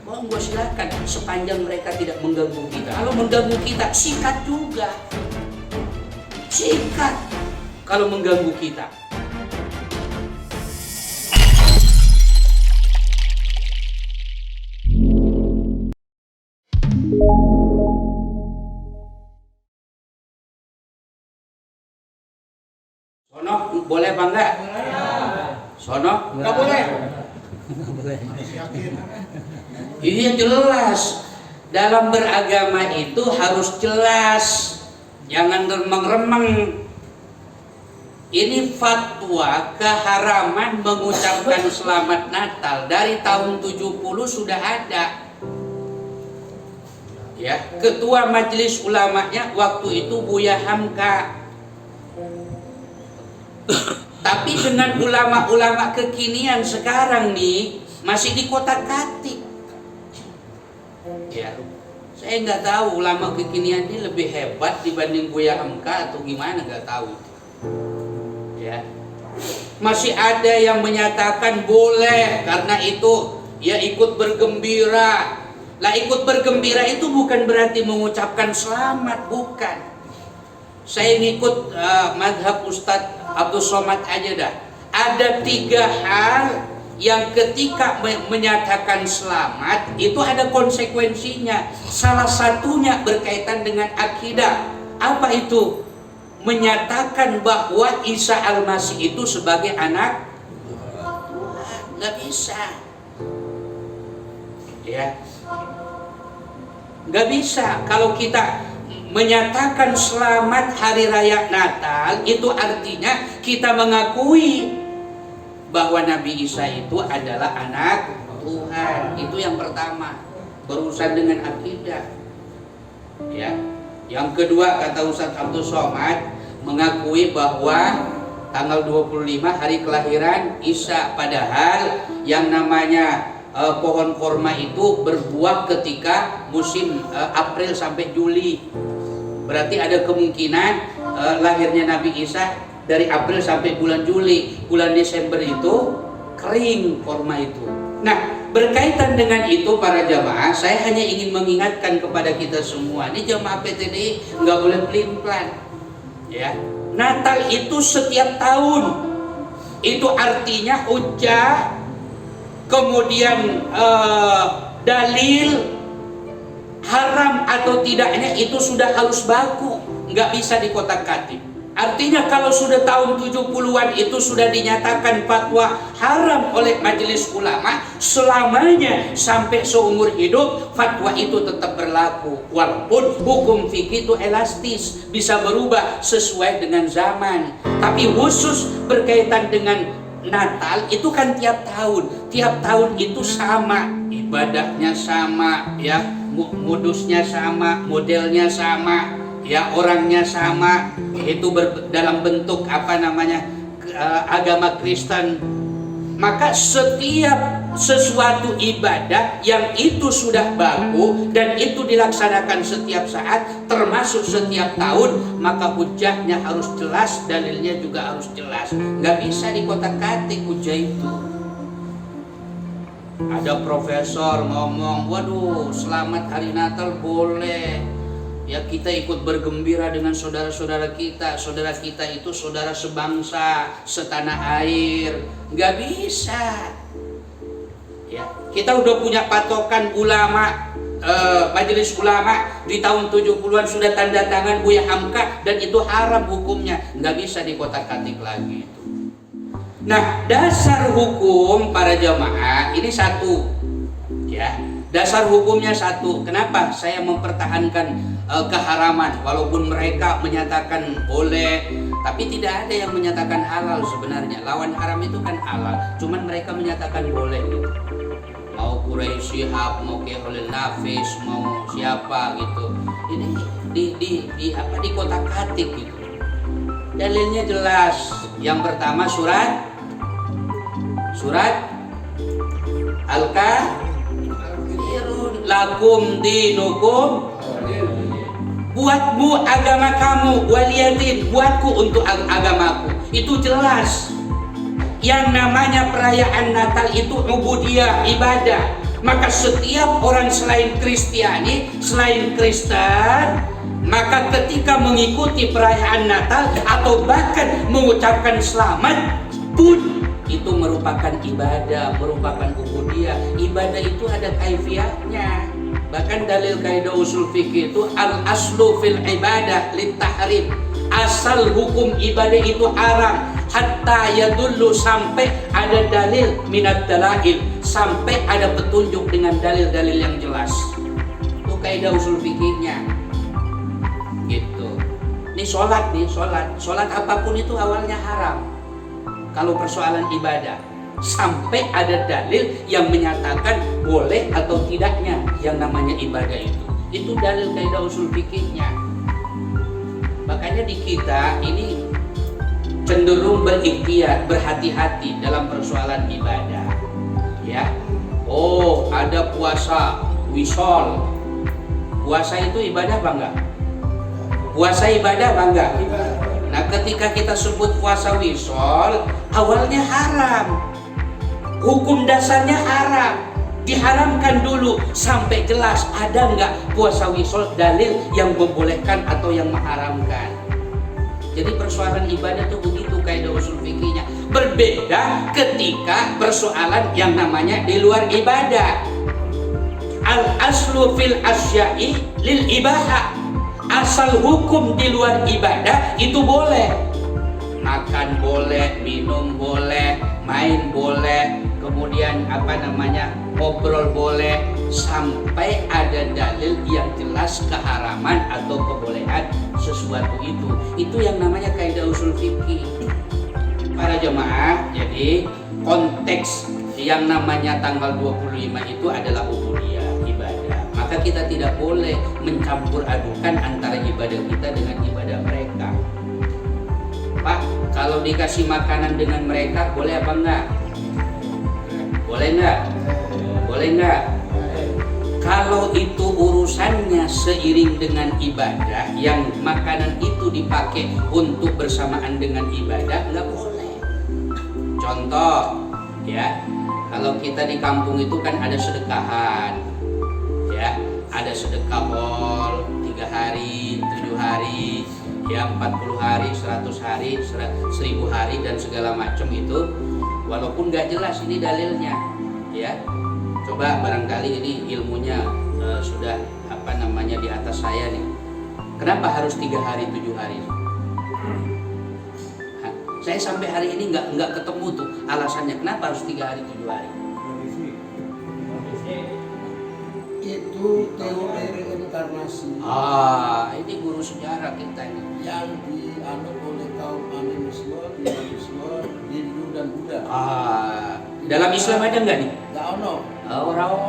Monggo silakan, sepanjang mereka tidak mengganggu kita. Kalau mengganggu kita, sikat juga. Sikat kalau mengganggu kita. Sono boleh apa enggak? Sono enggak boleh. Ini jelas. Dalam beragama itu harus jelas. Jangan remeng-remeng. Ini fatwa keharaman mengucapkan selamat Natal dari tahun 70 sudah ada. Ya, ketua majelis ulamanya waktu itu Buya Hamka. Tapi dengan ulama-ulama kekinian sekarang nih masih dikotak-katik. Ya, saya nggak tahu ulama kekinian ini lebih hebat dibanding Buya Hamka atau gimana, nggak tahu. Ya, masih ada yang menyatakan boleh karena itu ya ikut bergembira. Lah ikut bergembira itu bukan berarti mengucapkan selamat, bukan. Saya ngikut madhab Ustadz Abdul Somad aja dah. Ada 3 hal yang ketika menyatakan selamat itu ada konsekuensinya. Salah satunya berkaitan dengan akidah. Apa itu? Menyatakan bahwa Isa Al-Masih itu sebagai anak Tuhan. Nggak bisa. Ya, nggak bisa. Kalau kita menyatakan selamat hari raya Natal, itu artinya kita mengakui bahwa Nabi Isa itu adalah anak Tuhan. Itu yang pertama, berurusan dengan akidah. Ya. Yang kedua, kata Ustadz Abdul Somad, mengakui bahwa tanggal 25 hari kelahiran Isa, padahal yang namanya pohon korma itu berbuah ketika musim April sampai Juli. Berarti ada kemungkinan lahirnya Nabi Isa dari April sampai bulan Juli. Bulan Desember itu kering korma itu. Nah, berkaitan dengan itu para jamaah, saya hanya ingin mengingatkan kepada kita semua. Ini jamaah PTDI nggak boleh pelin-pelan. Ya, Natal itu setiap tahun. Itu artinya hujah, kemudian dalil haram atau tidaknya itu sudah harus baku, nggak bisa dikotak-katik. Artinya kalau sudah tahun 70-an itu sudah dinyatakan fatwa haram oleh majelis ulama, selamanya sampai seumur hidup fatwa itu tetap berlaku. Walaupun hukum fikih itu elastis, bisa berubah sesuai dengan zaman. Tapi khusus berkaitan dengan Natal itu kan tiap tahun itu sama, ibadahnya sama, ya, modusnya sama, modelnya sama, ya, orangnya sama, itu dalam bentuk agama Kristen. Maka setiap sesuatu ibadah yang itu sudah baku dan itu dilaksanakan setiap saat, termasuk setiap tahun, maka hujahnya harus jelas, dalilnya juga harus jelas. Nggak bisa dikotak-katik hujah itu. Ada profesor ngomong, waduh, selamat hari Natal boleh. Ya, kita ikut bergembira dengan saudara-saudara kita. Saudara kita itu saudara sebangsa, setanah air. Nggak bisa. Ya, kita udah punya patokan ulama, majelis ulama di tahun 70-an sudah tanda tangan Buya Hamka dan itu haram hukumnya. Nggak bisa dikotak-katik lagi itu. Nah, dasar hukum para jamaah ini satu. Ya, dasar hukumnya satu. Kenapa saya mempertahankan keharaman walaupun mereka menyatakan boleh, tapi tidak ada yang menyatakan halal sebenarnya. Lawan haram itu kan halal, cuman mereka menyatakan boleh gitu. Mau Quraisy Shihab, mau Khairul Nafis, mau siapa gitu. Ini di kotak-katik gitu. Dalilnya jelas. Yang pertama surat Al-Kafirun, lakum dinukum, buatmu agama kamu, waliyadin, buatku untuk agamaku. Itu jelas. Yang namanya perayaan Natal itu ubudiyah, ibadah. Maka setiap orang selain Kristiani, selain Kristen, maka ketika mengikuti perayaan Natal atau bahkan mengucapkan selamat pun itu merupakan ibadah, merupakan ubudiyah. Ibadah itu ada kaifiahnya. Bahkan dalil kaidah usul fikih itu al aslu fil ibadah lit tahrim. Asal hukum ibadah itu haram hatta yadullu, sampai ada dalil minat dalail, sampai ada petunjuk dengan dalil-dalil yang jelas. Itu kaidah usul fikihnya. Gitu. Ini sholat apapun itu awalnya haram. Kalau persoalan ibadah, sampai ada dalil yang menyatakan boleh atau tidaknya yang namanya ibadah itu. Itu dalil kaidah usul fikihnya. Makanya di kita ini cenderung berikhtiar, berhati-hati dalam persoalan ibadah. Ya. Oh, ada puasa wisol. Puasa itu ibadah apa enggak? Puasa ibadah apa enggak? Nah, ketika kita sebut puasa wisol, awalnya haram. Hukum dasarnya haram. Diharamkan dulu sampai jelas ada enggak puasa wisol dalil yang membolehkan atau yang mengharamkan. Jadi persoalan ibadah itu begitu kaidah usul fikihnya. Berbeda ketika persoalan yang namanya di luar ibadah. Al aslu fil asya'i lil ibaha. Asal hukum di luar ibadah itu boleh. Makan boleh, minum boleh, main boleh, kemudian ngobrol boleh, sampai ada dalil yang jelas keharaman atau kebolehan sesuatu itu. Itu yang namanya kaidah usul fikih. Para jemaah, jadi konteks yang namanya tanggal 25 itu adalah ubudiyah, ibadah. Maka kita tidak boleh mencampur adukan antara ibadah kita dengan ibadah mereka. Pak, kalau dikasih makanan dengan mereka boleh apa enggak? Boleh enggak? Boleh enggak? Kalau itu urusannya seiring dengan ibadah, yang makanan itu dipakai untuk bersamaan dengan ibadah, enggak boleh. Contoh, ya, kalau kita di kampung itu kan ada sedekahan, ya, ada sedekah hol 3 hari, 7 hari, ya 40 hari, 100 hari, 1000 hari dan segala macam itu, walaupun nggak jelas ini dalilnya, ya. Coba barangkali ini ilmunya sudah di atas saya nih. Kenapa harus 3 hari, 7 hari? Saya sampai hari ini nggak ketemu tuh alasannya kenapa harus 3 hari, 7 hari. Itu teori reinkarnasi. Ini guru sejarah kita ini. Yang dianut oleh kaum animisme, Hindu dan Buddha. Dalam Islam ada nggak nih? Nggak ono. Orang